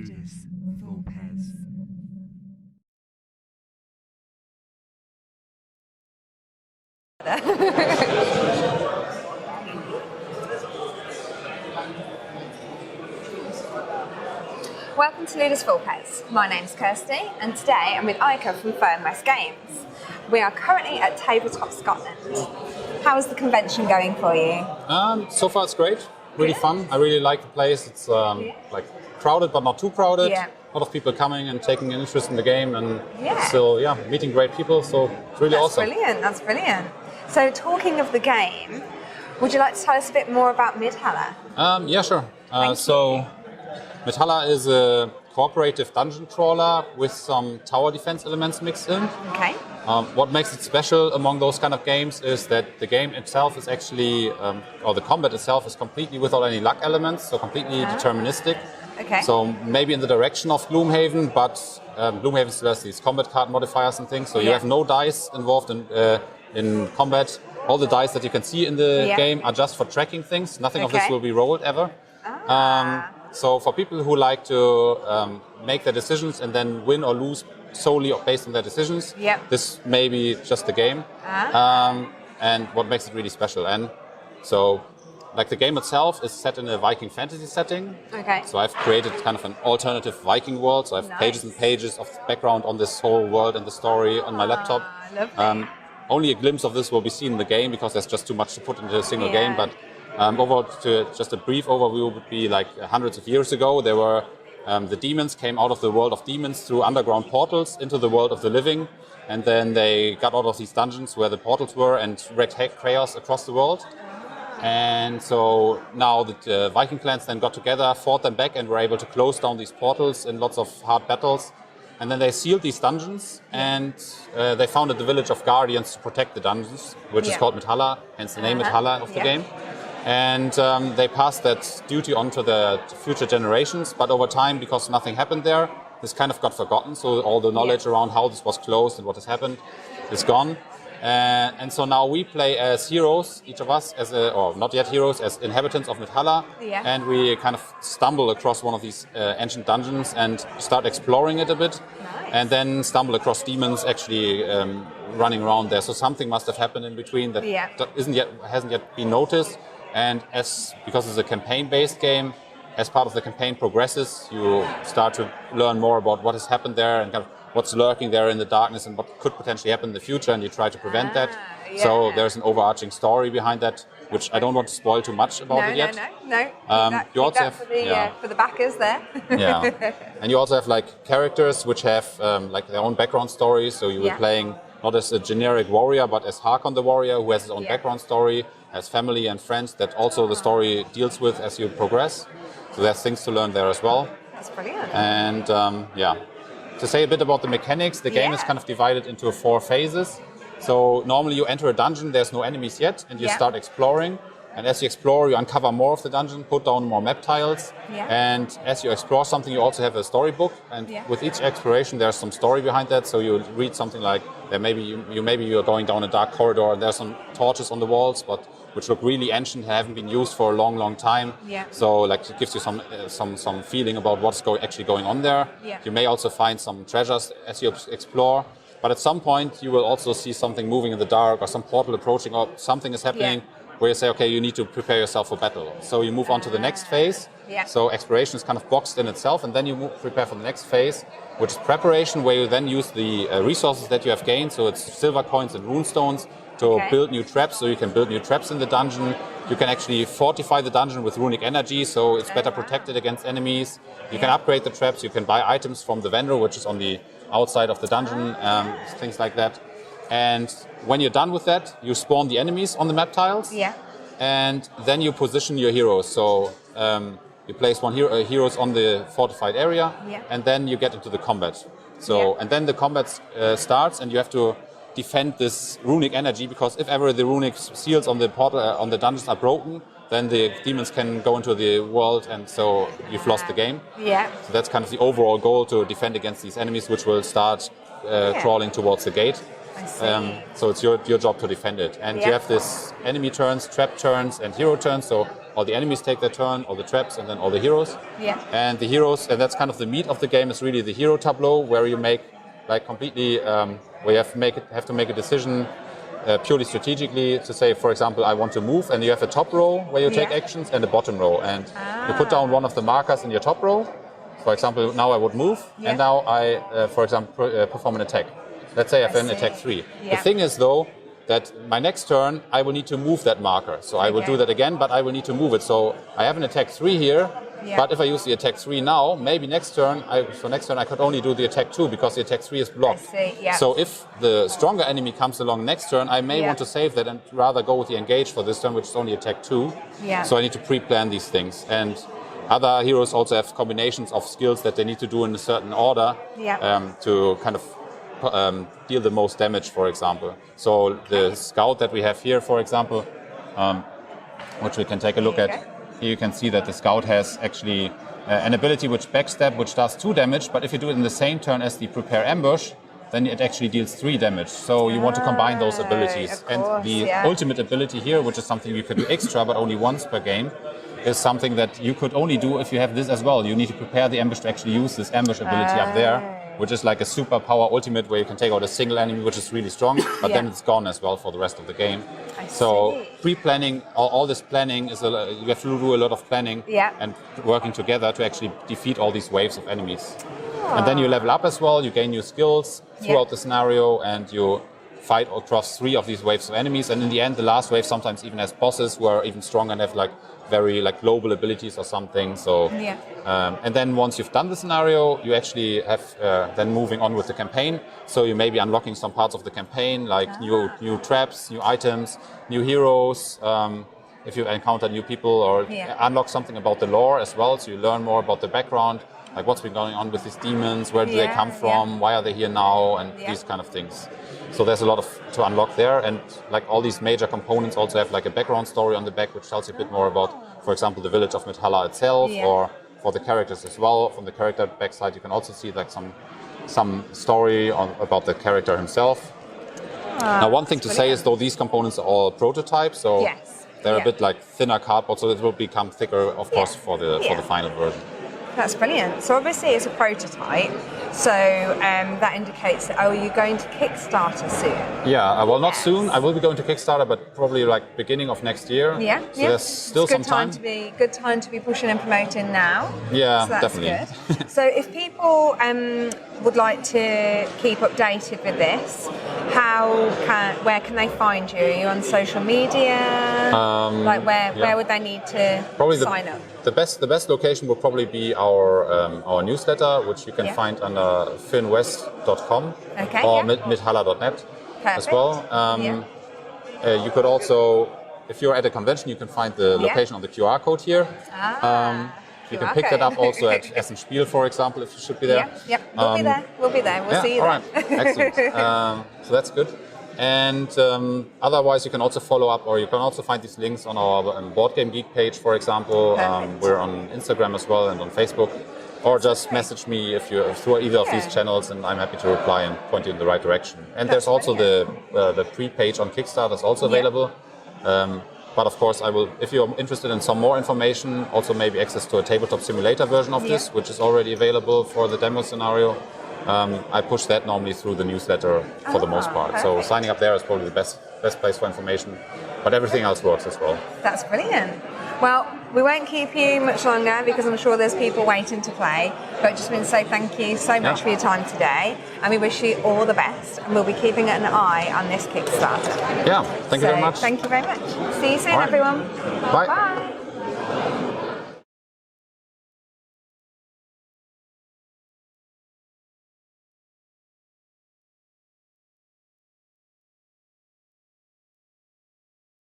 Ludus, Vulpes. Welcome to Ludus Vulpes. My name's Kirsty and today I'm with EIke from Fyrnwest Games. We are currently at Tabletop, Scotland. How's the convention going for you? So far it's great, really fun. I really like the place. It's like crowded but not too crowded. Yeah. A lot of people coming and taking an interest in the game and still meeting great people, so it's really awesome. That's brilliant. So talking of the game, would you like to tell us a bit more about Midhalla? Yeah, sure. Midhalla is a cooperative dungeon crawler with some tower defense elements mixed in. Okay. What makes it special among those kind of games is that the game itself is actually, or the combat itself is completely without any luck elements, so completely deterministic. Okay. So maybe in the direction of Gloomhaven, but Gloomhaven still has these combat card modifiers and things, so you have no dice involved in combat. All the dice that you can see in the game are just for tracking things. Nothing of this will be rolled ever. So for people who like to make their decisions and then win or lose solely based on their decisions, this may be just the game. And what makes it really special. And so, like, the game itself is set in a Viking fantasy setting. Okay. So I've created kind of an alternative Viking world. So I have pages and pages of background on this whole world and the story on my laptop. Lovely. Only a glimpse of this will be seen in the game because there's just too much to put into a single game. But overall, just a brief overview would be like hundreds of years ago, there were the demons came out of the world of demons through underground portals into the world of the living, and then they got out of these dungeons where the portals were and wreaked chaos across the world. And so now the Viking clans then got together, fought them back, and were able to close down these portals in lots of hard battles. And then they sealed these dungeons, and they founded the village of guardians to protect the dungeons, which is called Midhalla, hence the name Midhalla of the game. And they passed that duty on to the future generations, but over time, because nothing happened there, this kind of got forgotten, so all the knowledge around how this was closed and what has happened is gone. And so now we play as heroes, each of us, or not yet heroes, as inhabitants of Midhalla, and we kind of stumble across one of these ancient dungeons and start exploring it a bit, and then stumble across demons actually running around there. So something must have happened in between that hasn't yet been noticed. And because it's a campaign-based game, as part of the campaign progresses, you start to learn more about what has happened there and kind of what's lurking there in the darkness and what could potentially happen in the future, and you try to prevent that. So there's an overarching story behind that, which I don't want to spoil too much about it yet. No. You also have for the backers there. And you also have like characters which have like their own background stories. So you were playing not as a generic warrior, but as Hakon the warrior, who has his own background story, has family and friends that also the story deals with as you progress. So there's things to learn there as well. That's brilliant. And to say a bit about the mechanics, the game is kind of divided into 4 phases. So normally you enter a dungeon, there's no enemies yet, and you start exploring. And as you explore, you uncover more of the dungeon, put down more map tiles. And as you explore something, you also have a storybook. And with each exploration, there's some story behind that. So you read something like, that maybe you're going down a dark corridor and there's some torches on the walls, but which look really ancient, haven't been used for a long, long time. So like it gives you some feeling about what's actually going on there. You may also find some treasures as you explore. But at some point, you will also see something moving in the dark or some portal approaching or something is happening where you say, okay, you need to prepare yourself for battle. So you move on to the next phase. So exploration is kind of boxed in itself, and then you prepare for the next phase, which is preparation, where you then use the resources that you have gained. So it's silver coins and runestones to build new traps. So you can build new traps in the dungeon. You can actually fortify the dungeon with runic energy, so it's better protected against enemies. You can upgrade the traps. You can buy items from the vendor, which is on the outside of the dungeon, things like that. And when you're done with that, you spawn the enemies on the map tiles. And then you position your heroes. So you place heroes on the fortified area, and then you get into the combat. So and then the combat starts, and you have to defend this runic energy, because if ever the runic seals on the portal on the dungeons are broken, then the demons can go into the world, and so you've lost the game. So that's kind of the overall goal, to defend against these enemies, which will start crawling towards the gate. I see. So it's your job to defend it. And you have this enemy turns, trap turns, and hero turns. So all the enemies take their turn, all the traps, and then all the heroes. Yeah. And the heroes, and that's kind of the meat of the game, is really the hero tableau, where you make like completely, where you have to make a decision purely strategically to say, for example, I want to move, and you have a top row where you take actions and a bottom row, and you put down one of the markers in your top row. For example, now I would move, and now I, for example, perform an attack. Let's say I have an attack 3. The thing is, though, that my next turn I will need to move that marker. So I will do that again, but I will need to move it. So I have an attack 3 here, but if I use the attack 3 now, maybe next turn I could only do the attack 2 because the attack 3 is blocked. So if the stronger enemy comes along next turn, I may want to save that and rather go with the engage for this turn, which is only attack 2. So I need to pre-plan these things. And other heroes also have combinations of skills that they need to do in a certain order to kind of deal the most damage, for example. So the scout that we have here, for example, which we can take a look at, here you can see that the scout has actually an ability which backstab, which does 2 damage, but if you do it in the same turn as the prepare ambush, then it actually deals 3 damage. So you want to combine those abilities. And the ultimate ability here, which is something you can do extra, but only once per game, is something that you could only do if you have this as well. You need to prepare the ambush to actually use this ambush ability up there, which is like a super power ultimate where you can take out a single enemy, which is really strong, but then it's gone as well for the rest of the game. So pre-planning, all this planning, you have to do a lot of planning and working together to actually defeat all these waves of enemies. And then you level up as well, you gain new skills throughout the scenario, and you fight across 3 of these waves of enemies. And in the end, the last wave sometimes even has bosses who are even stronger and have like very like global abilities or something. So and then once you've done the scenario, you actually have then moving on with the campaign. So you may be unlocking some parts of the campaign, like new traps, new items, new heroes. If you encounter new people, or unlock something about the lore as well, so you learn more about the background, like what's been going on with these demons, where do they come from, why are they here now, and these kind of things. So there's a lot to unlock there, and like all these major components also have like a background story on the back, which tells you a bit more about, for example, the village of Midhalla itself, or for the characters as well. From the character backside, you can also see like some story about the character himself. Now, one thing to say is, though, these components are all prototypes, so they're a bit like thinner cardboard, so it will become thicker, of course, for the final version. That's brilliant. So obviously it's a prototype, so that indicates that, you're going to Kickstarter soon? Yeah, well, not soon. I will be going to Kickstarter, but probably like beginning of next year. So there's still some time. Good time to be pushing and promoting now. Yeah, so that's definitely. Good. So if people would like to keep updated with this, where can they find you? Are you on social media? Where would they need to sign up? The best location will probably be our newsletter, which you can find under Fyrnwest.com or Midhalla.net as well. You could also, if you're at a convention, you can find the location on the QR code here. You can pick that up also at Essen Spiel, for example, if you should be there. We'll be there. We'll see you there. All right, excellent. So that's good. And otherwise, you can also follow up, or you can also find these links on our Board Game Geek page, for example. We're on Instagram as well and on Facebook. Or just message me if you're through either of these channels, and I'm happy to reply and point you in the right direction. And there's also the pre-page on Kickstarter is also available. But of course, I will, if you're interested in some more information, also maybe access to a tabletop simulator version of this, which is already available for the demo scenario. I push that normally through the newsletter for the most part. So signing up there is probably the best place for information. But everything else works as well. That's brilliant. Well, we won't keep you much longer because I'm sure there's people waiting to play. But just want to say thank you so much for your time today. And we wish you all the best. And we'll be keeping an eye on this Kickstarter. Yeah, thank you very much. Thank you very much. See you soon, everyone. Bye. Bye.